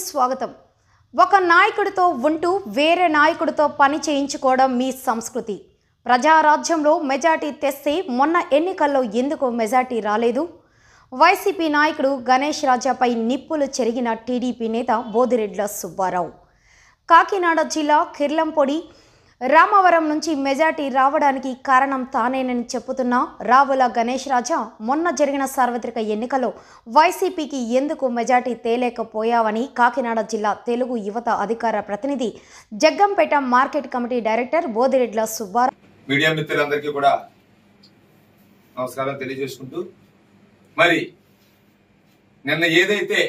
స్వాగతం. ఒక నాయకుడితో ఉంటూ వేరే నాయకుడితో పని చేయించుకోవడం మీ సంస్కృతి. ప్రజారాజ్యంలో మెజార్టీ తెస్తే మొన్న ఎన్నికల్లో ఎందుకు మెజార్టీ రాలేదు? వైసీపీ నాయకుడు గణేష్ రాజాపై నిప్పులు చెరిగిన టీడీపీ నేత బోదిరెడ్ల సుబ్బారావు. కాకినాడ జిల్లా కిర్లంపొడి రామవరం నుంచి మెజార్టీ రావడానికి కారణం తానేనని చెప్పుతున్న రావుల గణేష్ రాజా మొన్న జరిగిన సార్వత్రిక ఎన్నికల్లో వైసీపీకి ఎందుకు మెజార్టీ తేలేకపోయావని కాకినాడ జిల్లా తెలుగు యువత అధికార ప్రతినిధి Jaggampeta market committee director Bodireddla Subbarao media మిత్రులందరికీ కూడా నమస్కారం తెలియజేసుకుంటూ, మరి నిన్న ఏదైతే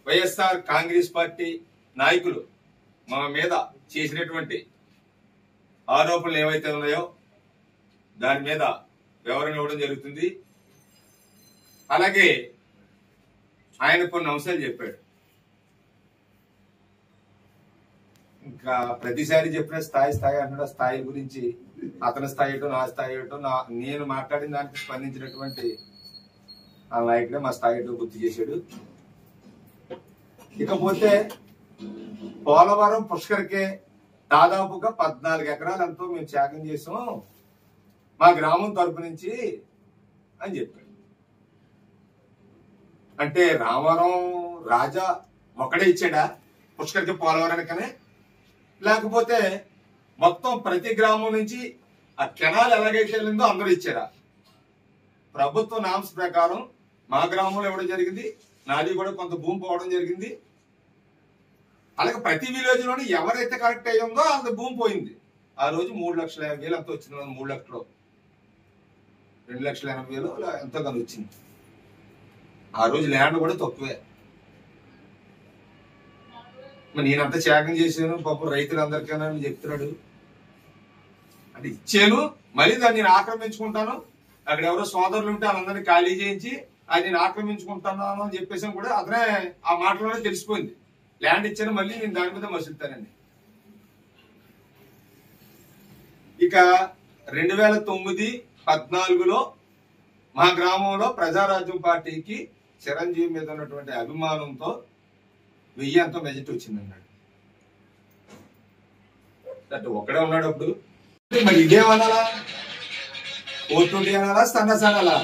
వైఎస్ఆర్ కాంగ్రెస్ పార్టీ నాయకులు మా మీద చేసినటువంటి ఆరోపణలు ఏవైతే ఉన్నాయో దాని మీద వివరణ ఇవ్వడం జరుగుతుంది. అలాగే ఆయన కొన్ని అంశాలు చెప్పాడు. ఇంకా ప్రతిసారి చెప్పిన స్థాయి అంటున్నా, స్థాయి గురించి అతని స్థాయి ఏటో నా స్థాయి ఏటో నేను మాట్లాడిన దానికి స్పందించినటువంటి ఆ నాయకుడే మా స్థాయి ఏటో గుర్తు చేశాడు. ఇకపోతే పోలవరం పుష్కర్కే దాదాపుగా 14 ఎకరాలు ఎంతో మేము త్యాగం చేసాం మా గ్రామం తరపు నుంచి అని చెప్పాడు. అంటే రామవరం రాజా ఒకడే ఇచ్చాడా పుష్కర్కి పోలవరానికనే? లేకపోతే మొత్తం ప్రతి గ్రామం నుంచి ఆ కెనాల్ ఎలాగైతే వెళ్ళిందో అందరూ ఇచ్చారా? ప్రభుత్వ నామ్స్ ప్రకారం మా గ్రామంలో ఇవ్వడం జరిగింది, నాది కూడా కొంత భూమి పోవడం జరిగింది. అలాగే ప్రతి విలేజ్ లోని ఎవరైతే కరెక్ట్ అయ్యిందో అంత భూమి పోయింది. ఆ రోజు 3,50,000 అంత వచ్చింది. 3 లక్షలు 2,80,000 ఎంతో కానీ వచ్చింది. ఆ రోజు ల్యాండ్ కూడా తక్కువే. మరి నేనంతా త్యాగం చేశాను పాపం రైతులందరికైనా చెప్తున్నాడు. అంటే ఇచ్చాను, మళ్ళీ దాన్ని నేను ఆక్రమించుకుంటాను, అక్కడ ఎవరో సోదరులు ఉంటే వాళ్ళందరినీ ఖాళీ చేయించి అది నేను ఆక్రమించుకుంటాను అని చెప్పేసి కూడా అతనే ఆ మాటలోనే తెలిసిపోయింది. ల్యాండ్ ఇచ్చాను, మళ్ళీ నేను దాని మీద మసులుతానండి. ఇక 2009-14లో మా గ్రామంలో ప్రజారాజ్యం పార్టీకి చిరంజీవి మీద ఉన్నటువంటి అభిమానంతో 1000 ఎంతో మెజార్టీ వచ్చిందన్నాడు. అంటే ఒక్కడే ఉన్నాడు అప్పుడు. మరి ఇదేమనాలా? 420 అనాలా, సన్నస్ అనాలా?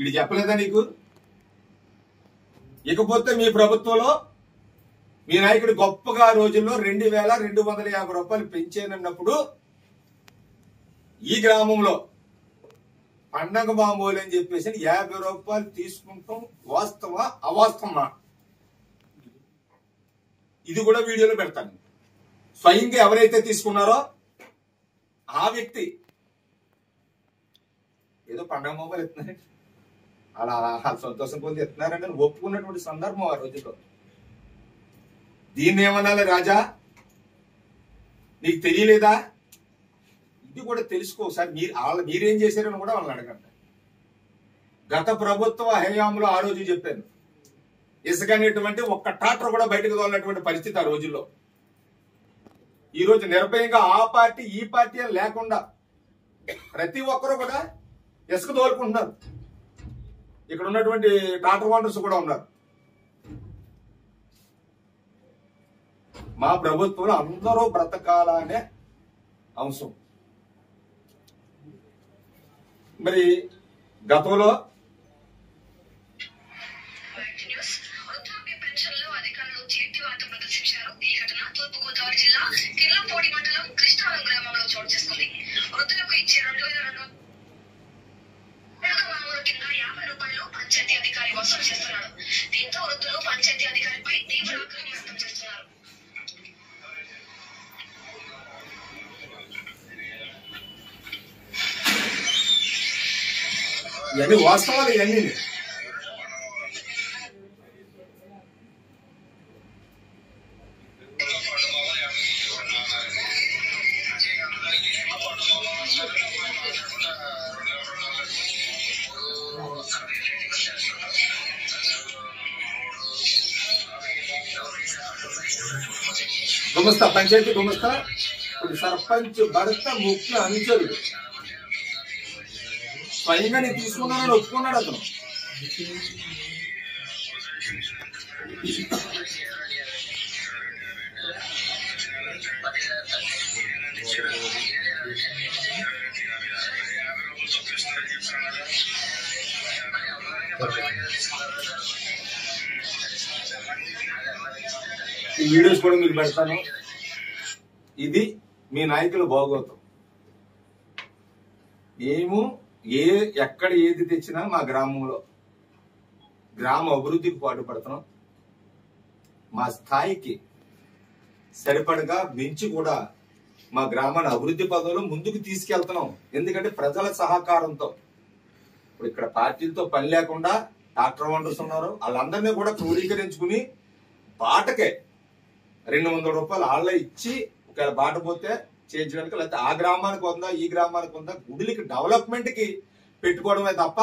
ఇది చెప్పలేదా నీకు? ఇకపోతే మీ ప్రభుత్వంలో మీ నాయకుడు గొప్పగా రోజుల్లో 2,250 రూపాయలు పెంచేనన్నప్పుడు ఈ గ్రామంలో పండగ మామూలు అని చెప్పేసి 50 రూపాయలు తీసుకుంటాం. వాస్తవా అవాస్తవమా? ఇది కూడా వీడియోలో పెడతాను. స్వయంగా ఎవరైతే తీసుకున్నారో ఆ వ్యక్తి ఏదో పండగ మొబైల్ ఎత్తున్నారు, అలా సంతోషం పొంది ఎత్తున్నారంటే ఒప్పుకున్నటువంటి సందర్భం ఆ రోజుల్లో. దీన్ని ఏమనాలి? రాజా నీకు తెలియలేదా? ఇది కూడా తెలుసుకో ఒకసారి. మీరేం చేశారని కూడా వాళ్ళని అడగండి. గత ప్రభుత్వ హయాంలో ఆ రోజు చెప్పాను, ఇసుక అనేటువంటి ఒక్క ట్రాక్టర్ కూడా బయటకు తోలినటువంటి పరిస్థితి ఆ రోజుల్లో. ఈ రోజు నిర్భయంగా ఆ పార్టీ ఈ పార్టీ అని లేకుండా ప్రతి ఒక్కరూ కూడా ఇసుక తోలుకుంటున్నారు. ఇక్కడ ఉన్నటువంటి ట్రాక్టర్ ఓనర్స్ కూడా ఉన్నారు. మా ప్రభుత్వంలో అందరూ బ్రతకాలనే అంశం. మరి గతంలో తూర్పుగోదావరి జిల్లా కిర్లంపొడి మండలం కృష్ణారం గ్రామంలో చోటు చేసుకుంది. వృద్ధులకు ఇచ్చే 2,200 కింద 50 రూపాయలు పంచాయతీ అధికారి వసూలు చేస్తున్నాడు. దీంతో వృద్ధులు పంచాయతీ అధికారిపై తీవ్ర ఆగ్రహం వ్యక్తం చేస్తున్నారు. ఇవన్నీ వాస్తవాలు. ఇవన్నీ గుమస్తా, పంచాయతీ గుమస్తా, ఇప్పుడు సర్పంచ్ భర్త ముఖ్య అనుచరుడు స్వయంగా నేను తీసుకున్నానని ఒప్పుకున్నాడు అతను. ఈ వీడియోస్ కూడా మీకు పెడతాను. ఇది మీ నాయకులు భాగోతం. మేము ఎక్కడ ఏది తెచ్చినా మా గ్రామంలో గ్రామ అభివృద్ధికి పాటుపడుతున్నాం. మా స్థాయికి సరిపడగా మించి కూడా మా గ్రామాన్ని అభివృద్ధి పదంలో ముందుకు తీసుకెళ్తున్నాం. ఎందుకంటే ప్రజల సహకారంతో. ఇప్పుడు ఇక్కడ పార్టీలతో పని లేకుండా ట్రాక్టర్ వండర్స్ ఉన్నారు, వాళ్ళందరినీ కూడా క్రోడీకరించుకుని బాటకే 200 రూపాయలు వాళ్ళే ఇచ్చి ఒకవేళ బాట పోతే చేయించడానికి, లేకపోతే ఆ గ్రామానికి ఉందా ఈ గ్రామానికి ఉందా గుడికి డెవలప్మెంట్ కి పెట్టుకోవడమే తప్ప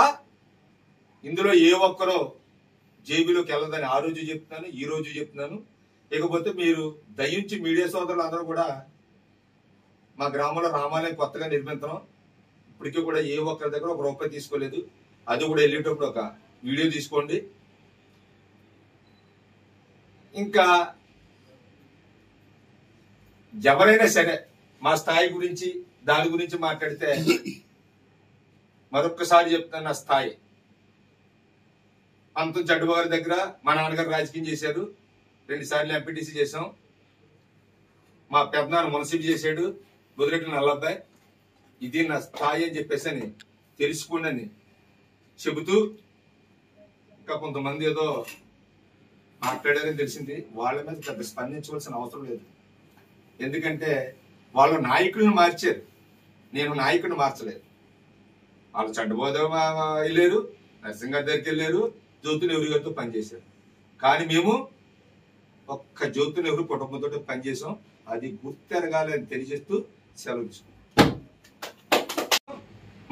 ఇందులో ఏ ఒక్కరో జేబీలోకి వెళ్ళదని ఆ రోజు చెప్తున్నాను, ఈ రోజు చెప్తున్నాను. ఇకపోతే మీరు దయించి మీడియా సోదరులు అందరూ కూడా మా గ్రామంలో రామాలయం కొత్తగా నిర్మించడం, ఇప్పటికీ కూడా ఏ ఒక్కరి దగ్గర ఒక రూపాయి తీసుకోలేదు. అది కూడా వెళ్ళేటప్పుడు ఒక వీడియో తీసుకోండి. ఇంకా ఎవరైనా సరే మా స్థాయి గురించి దాని గురించి మాట్లాడితే మరొక్కసారి చెప్తాను, నా స్థాయి అంతం చంద్రబాబు దగ్గర మా నాన్నగారు రాజకీయం చేశారు, 2 సార్లు ఎంపీటీసీ చేశాం. మా పెద్దనాన్న మున్సిపల్ చేశాడు, బుదిరెడ్డి నల్లబ్బాయి. ఇది నా స్థాయి అని చెప్పేసి అని తెలుసుకోండి చెబుతూ, ఇంకా కొంతమంది ఏదో మాట్లాడారని తెలిసింది. వాళ్ళ మీద పెద్ద స్పందించవలసిన అవసరం లేదు. ఎందుకంటే వాళ్ళ నాయకులను మార్చారు, నేను నాయకుడిని మార్చలేదు. వాళ్ళు చండబోధ వెళ్ళారు, నరసింహ గారి దగ్గరికి వెళ్ళారు, జ్యోతి నెహ్రూ గారితో పనిచేశారు. కానీ మేము ఒక్క జ్యోతి నెహ్రూ కుటుంబంతో పనిచేసాం. అది గుర్తెరగాలని తెలియజేస్తూ సెలవు తీసుకున్నాం.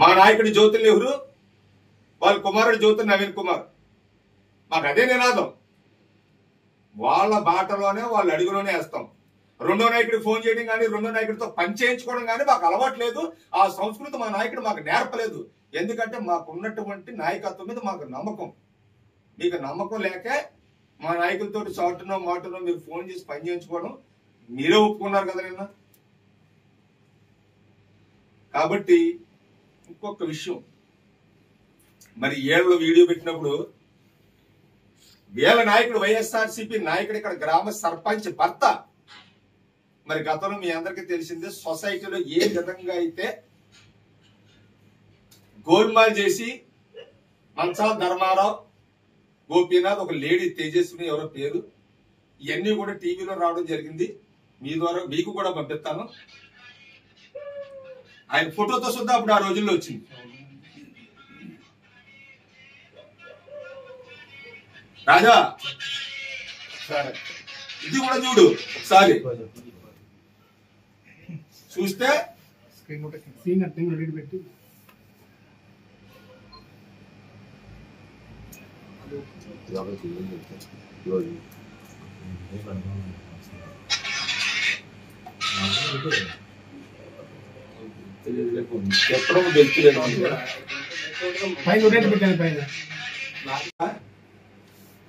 మా నాయకుడు జ్యోతి నెహ్రూ, వాళ్ళ కుమారుడు జ్యోతి నవీన్ కుమార్. మాకు అదే నినాదం. వాళ్ళ బాటలోనే వాళ్ళ అడుగులోనే వేస్తాం. రెండో నాయకుడికి ఫోన్ చేయడం కానీ, రెండో నాయకుడితో పని చేయించుకోవడం కానీ మాకు అలవాటు లేదు. ఆ సంస్కృతి మా నాయకుడు మాకు నేర్పలేదు. ఎందుకంటే మాకు ఉన్నటువంటి నాయకత్వం మీద మాకు నమ్మకం. మీకు నమ్మకం లేకే మా నాయకులతో చాటునో మాటునో మీరు ఫోన్ చేసి పని చేయించుకోవడం మీరే ఒప్పుకున్నారు కదా నిన్న. కాబట్టి ఇంకొక విషయం, మరి ఏళ్ళలో వీడియో పెట్టినప్పుడు వీళ్ళ నాయకుడు వైఎస్ఆర్సీపీ నాయకుడు ఇక్కడ గ్రామ సర్పంచ్ భర్త, మరి గతంలో మీ అందరికీ తెలిసిందే, సొసైటీలో ఏ విధంగా అయితే గోల్మాల్ చేసి మంచాల ధర్మారావు, గోపీనాథ్, ఒక లేడీ తేజస్విని ఎవరో పేరు, ఇవన్నీ కూడా టీవీలో రావడం జరిగింది. మీ ద్వారా మీకు కూడా పంపిస్తాను. ఆయన ఫోటోతో సుద్ధా అప్పుడు ఆ రోజుల్లో వచ్చింది. రాజా ఇది కూడా చూడు ఒకసారి, చూస్తే పెట్టి చెప్పడం తెలుసులేదు.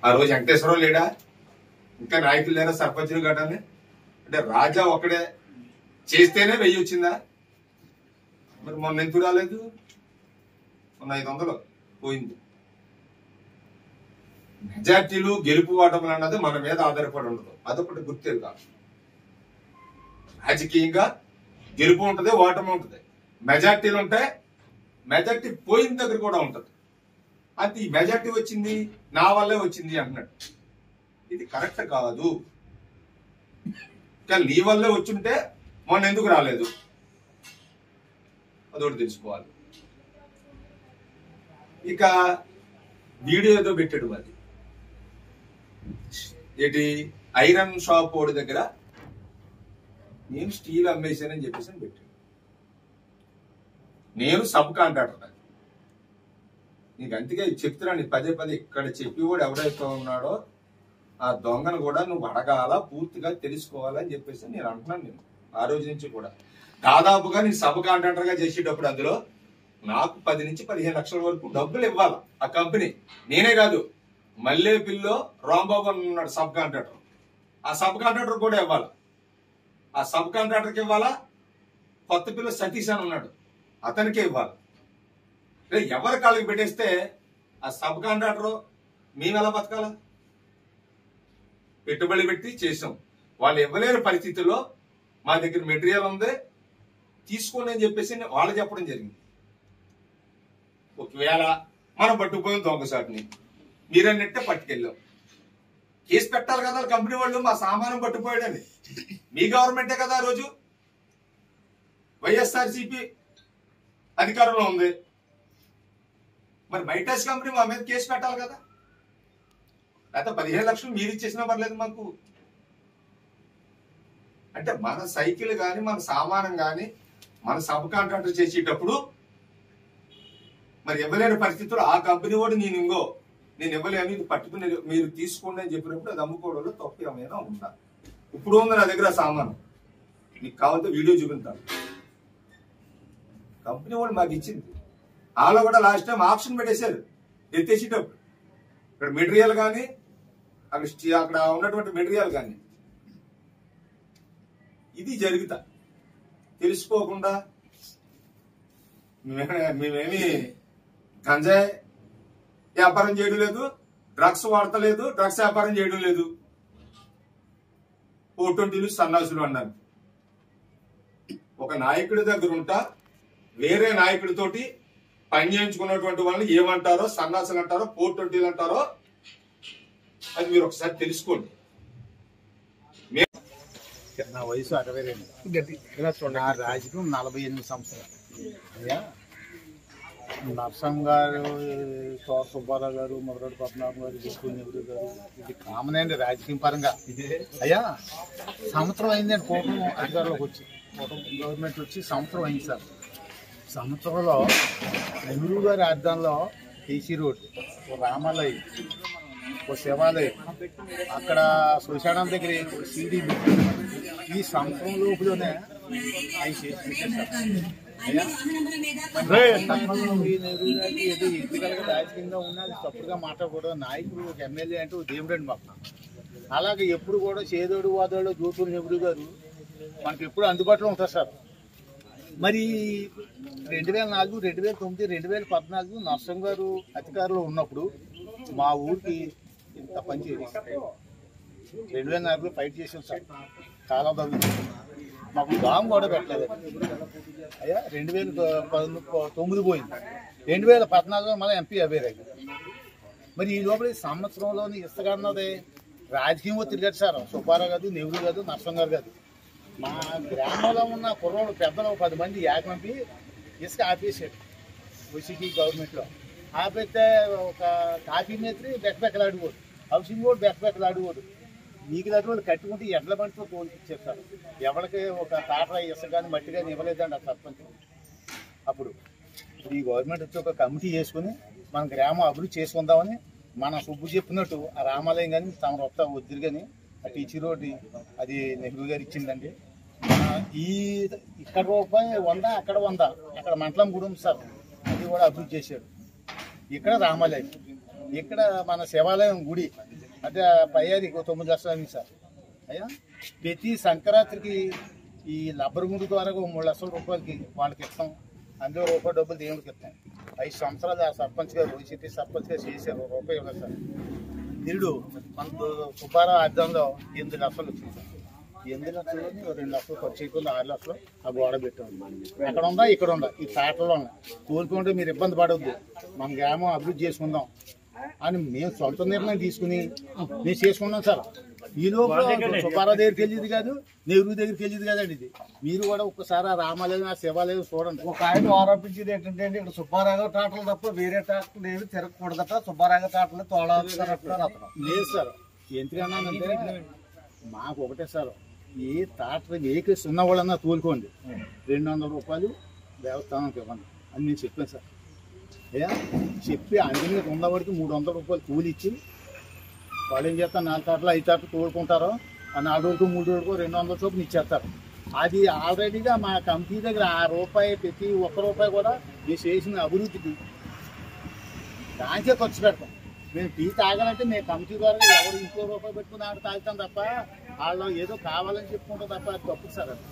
ఆ రోజు వెంకటేశ్వరరావు లేడా, ఇంకా నాయకులు లేరా, సర్పంచులు గటాన్ని? అంటే రాజా ఒకడే చేస్తేనే 1000 వచ్చిందా? మరి మొన్న ఎందుకు రాలేదు? మొన్న 500 పోయింది. మెజార్టీలు గెలుపు ఓటములు అన్నది మన మీద ఆధారపడి ఉండదు. అదొకటి గుర్తేరు కాదు. రాజకీయంగా గెలుపు ఉంటుంది, ఓటమి ఉంటుంది. మెజార్టీలు ఉంటాయి, మెజార్టీ పోయిన దగ్గర కూడా ఉంటది. అది ఈ మెజార్టీ వచ్చింది నా వల్లే వచ్చింది అంటున్నాడు. ఇది కరెక్ట్ కాదు. కానీ నీ వల్లే వచ్చుంటే మొన్న ఎందుకు రాలేదు, అదొకటి తెలుసుకోవాలి. ఇక వీడియో ఏదో పెట్టాడు, అది ఏంటి, ఐరన్ షాప్ ఓడి దగ్గర నేను స్టీల్ అమ్మేశానని చెప్పేసి పెట్టాడు. నేను సబ్ కాంట్రాక్టర్. నీకు అందుకే చెప్తున్నాను, పదే ఇక్కడ చెప్పేవాడు ఎవడైతే ఉన్నాడో ఆ దొంగను కూడా నువ్వు అడగాల, పూర్తిగా తెలుసుకోవాలని చెప్పేసి నేను అంటున్నాను. నేను ఆ రోజు నుంచి కూడా దాదాపుగా నేను సబ్ కాంట్రాక్టర్ గా చేసేటప్పుడు అందులో నాకు 10 నుంచి 15 లక్షల వరకు డబ్బులు ఇవ్వాలి ఆ కంపెనీ. నేనే కాదు, మల్లేపల్లిలో రాంబాబు అని ఉన్నాడు సబ్ కాంట్రాక్టర్, ఆ సబ్ కాంట్రాక్టర్ కూడా ఇవ్వాలి. ఆ సబ్ కాంట్రాక్టర్కి ఇవ్వాలా, కొత్తపల్లి సతీష్ అని ఉన్నాడు అతనికే ఇవ్వాలి. ఎవరి కాళ్ళకి పెట్టేస్తే ఆ సబ్ కాంట్రాక్టర్ మేము ఎలా బతకాలా? పెట్టుబడి పెట్టి చేసాం, వాళ్ళు ఇవ్వలేని పరిస్థితుల్లో మా దగ్గర మెటీరియల్ ఉంది తీసుకోండి అని చెప్పేసి వాళ్ళు చెప్పడం జరిగింది. ఒకవేళ మనం పట్టుకుపోయిన దొంగసాటిని మీరన్నట్టే పట్టుకెళ్ళాం, కేసు పెట్టాలి కదా కంపెనీ వాళ్ళు, మా సామానం పట్టుకుపోయాడని. మీ గవర్నమెంటే కదా ఆ రోజు, వైఎస్ఆర్సీపీ అధికారంలో ఉంది, మరి మైటాస్ కంపెనీ మా మీద కేసు పెట్టాలి కదా. లేకపోతే 15 లక్షలు మీరు ఇచ్చేసినా పర్లేదు మాకు. అంటే మన సైకిల్ కానీ మన సామానం కానీ మన సబ్ కాంట్రాక్టర్ చేసేటప్పుడు మరి ఇవ్వలేని పరిస్థితుల్లో ఆ కంపెనీ వాడు నేను ఇవ్వలేను, ఇది పట్టుకుని మీరు తీసుకోండి అని చెప్పినప్పుడు అది అమ్ముకోవడంలో తప్పు ఏమైనా ఉందా? ఇప్పుడు ఉంది నా దగ్గర సామాను, మీకు కావాలంటే వీడియో చూపించాను. కంపెనీ వాడు మాకు ఇచ్చింది, వాళ్ళు కూడా లాస్ట్ టైం ఆప్షన్ పెట్టేశారు ఎత్తేసేటప్పుడు. ఇక్కడ మెటీరియల్ కానీ అక్కడ ఉన్నటువంటి మెటీరియల్ కానీ ఇది జరుగుతా తెలుసుకోకుండా మేమేమి గంజాయి వ్యాపారం చేయడం లేదు, డ్రగ్స్ వాడతలేదు, డ్రగ్స్ వ్యాపారం చేయడం లేదు. 420 సన్నాసులు అన్నారు. ఒక నాయకుడి దగ్గర ఉంటా వేరే నాయకుడితోటి పని చేయించుకున్నటువంటి వాళ్ళని ఏమంటారో, సన్నాసులు అంటారో, 420 అంటారో అది మీరు ఒకసారి తెలుసుకోండి. నా వయసు 62, నా రాజకీయం 48 సంవత్సరాలు. అయ్యా నర్సంగ్ గారు, తోట సుబ్బారావు గారు, మొదటి పద్మనాభం గారు, గుప్పు నెహ్రూ గారు, ఇది కామన్ అండి రాజకీయ పరంగా. అయ్యా సంవత్సరం అయిందండి కూటమి అధికారంలోకి వచ్చి, కూటమి గవర్నమెంట్ వచ్చి సంవత్సరం అయింది సార్. సంవత్సరంలో నెహ్రూ గారి ఆధ్వర్యంలో కేసీ రోడ్, రామాలయం, ఓ శివాలయం, అక్కడ శ్మశానం దగ్గర సీడీ ఈ సంవత్సరం లోపులోనే ఆయన చేసి ఎన్నికలుగా రాజకీయంగా ఉన్నది తప్పుడుగా మాట్లాడకూడదు. నాయకుడు ఒక ఎమ్మెల్యే అంటే దేవుడండి మాకు. అలాగే ఎప్పుడు కూడా చేదోడు వాదోడు జూపూరి నెహ్రూ గారు మనకి ఎప్పుడు అందుబాటులో ఉంటారు సార్. మరి 2004, 2009, 2014 నర్సంగ్ గారు అధికారంలో ఉన్నప్పుడు మా ఊరికి ఇంత పని చేయాలి. 2004లో ఫైట్ చేసాం సార్, చాలా తగ్గుతుంది. మాకు దాము కూడా పెట్టలేదు అయ్యా. 2019 పోయింది, 2014లో మళ్ళీ ఎంపీ అయ్యారు. మరి ఈ లోపల ఈ సంవత్సరంలోని ఇసుక అన్నది రాజకీయంగా తిరిగారు సార్. సుబ్బారావు గారు, నెహ్రూ గారు, నర్సంగ్ గారు కాదు. మా గ్రామంలో ఉన్న కుర్రోళ్ళు పెద్దలు 10 మంది ఏకంపి ఇసుక ఆపేసాడు వైసీపీ గవర్నమెంట్లో. ఆపేస్తే ఒక కాఫీ మేత్రి బెక్కబెక్కలాడుకోడు, హౌసింగ్ బోర్డు బెక్కబెక్కలాడుకోడు. మీకు దగ్గర వాళ్ళు కట్టుకుంటే ఎడ్ల బండితో తోలిచ్చారు సార్. ఎవరికి ఒక తాటరా ఇసుక కానీ మట్టి కానీ ఇవ్వలేదండి ఆ సర్పంచ్. అప్పుడు ఈ గవర్నమెంట్ వచ్చి ఒక కమిటీ చేసుకుని మన గ్రామం అభివృద్ధి చేసుకుందామని మన సుబ్బు చెప్పినట్టు ఆ రామాలయం కానీ తమ రొత్త వద్దురు కానీ ఆ టీచర్ రోడ్డు అది నెహ్రూ గారు ఇచ్చిందండి. ఈ ఇక్కడ రూపాయి 100, అక్కడ 100, అక్కడ మంటలం గుడి ఉంది సార్, అది కూడా అభివృద్ధి చేశాడు. ఇక్కడ రామాలయం, ఇక్కడ మన శివాలయం గుడి అంటే పయ్యారి 9 లక్షలు అయింది సార్. అయ్యా ప్రతి సంక్రాంతికి ఈ లబ్బర్ గుడి ద్వారా 3 లక్షల రూపాయలకి వాళ్ళకి ఇస్తాం. అందులో రూపాయి డబ్బులు దేవుడికి ఇస్తాం. 5 సంవత్సరాలు ఆ సర్పంచ్ గారు సిటీ సర్పంచ్ గారు చేశారు, రూపాయి ఇవ్వలేదు సార్. నిరుడు మన సుబ్బారావు అర్థంలో 8 లక్షలు వచ్చింది సార్. 8 లక్షలని 2 లక్షలు ఖర్చు అయిపోయింది, 6 లక్షలు ఆ గోడ పెట్టాం. అక్కడ ఉందా ఇక్కడ ఉందా ఈ తాటలో కోరుకుంటే మీరు ఇబ్బంది పడవద్దు, మన గ్రామం అభివృద్ధి చేసుకుందాం అని మేము సొంత నిర్ణయం తీసుకుని మేము చేసుకున్నాం సార్. ఈ లోపల సుబ్బారావు దగ్గరికి వెళ్ళేది కాదు, నెహ్రూ దగ్గరికి వెళ్ళేది కాదండి. ఇది మీరు కూడా ఒక్కసారి ఆ రామాలయం, ఆ శివాలయం చూడండి. ఒక ఆయన ఆరోపించేది ఏంటంటే ఇక్కడ సుబ్బారావు టాటలు తప్ప వేరే టాటలు ఏమి తిరగకూడదట, సుబ్బారావు టాటలు తోడాలంటారు. లేదు సార్, ఎందుకన్నానంటే మాకు ఒకటే సార్, ఏ టాటర్ ఏ కేసు ఉన్న వాళ్ళన్నా తోలుకోండి, 200 రూపాయలు దేవస్థానానికి ఇవ్వండి అని నేను చెప్పాను సార్. అయ్యా చెప్పి అందుకని ఉన్నవాడికి 300 రూపాయలు కూలి ఇచ్చి వాళ్ళు ఏం చేస్తారు, 4 టాటలు 5 టాటలు తోడుకుంటారో ఆ 4 రోజులకు 3 రోజులకు 200 చొప్పున ఇచ్చేస్తారు. అది ఆల్రెడీగా మా కంపెనీ దగ్గర ఆ రూపాయి ప్రతి ఒక్క రూపాయి కూడా మేము చేసిన అభివృద్ధికి దానికే ఖర్చు పెడతాం. మేము టీ తాగాలంటే మేము కమిటీ ద్వారా ఎవరు ఇంకో రూపాయి పెట్టుకుని ఆడ తాగుతాం తప్ప వాళ్ళు ఏదో కావాలని చెప్పుకుంటాం తప్ప అది తప్పు సార్. అది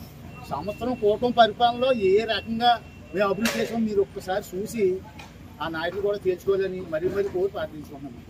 సంవత్సరం కూటమి పరిపాలనలో ఏ రకంగా మేము అభివృద్ధి చేసాం మీరు ఒక్కసారి చూసి ఆ నాయకులు కూడా తేల్చుకోవాలని మరీ కోరి ప్రార్థించుకుంటున్నాను.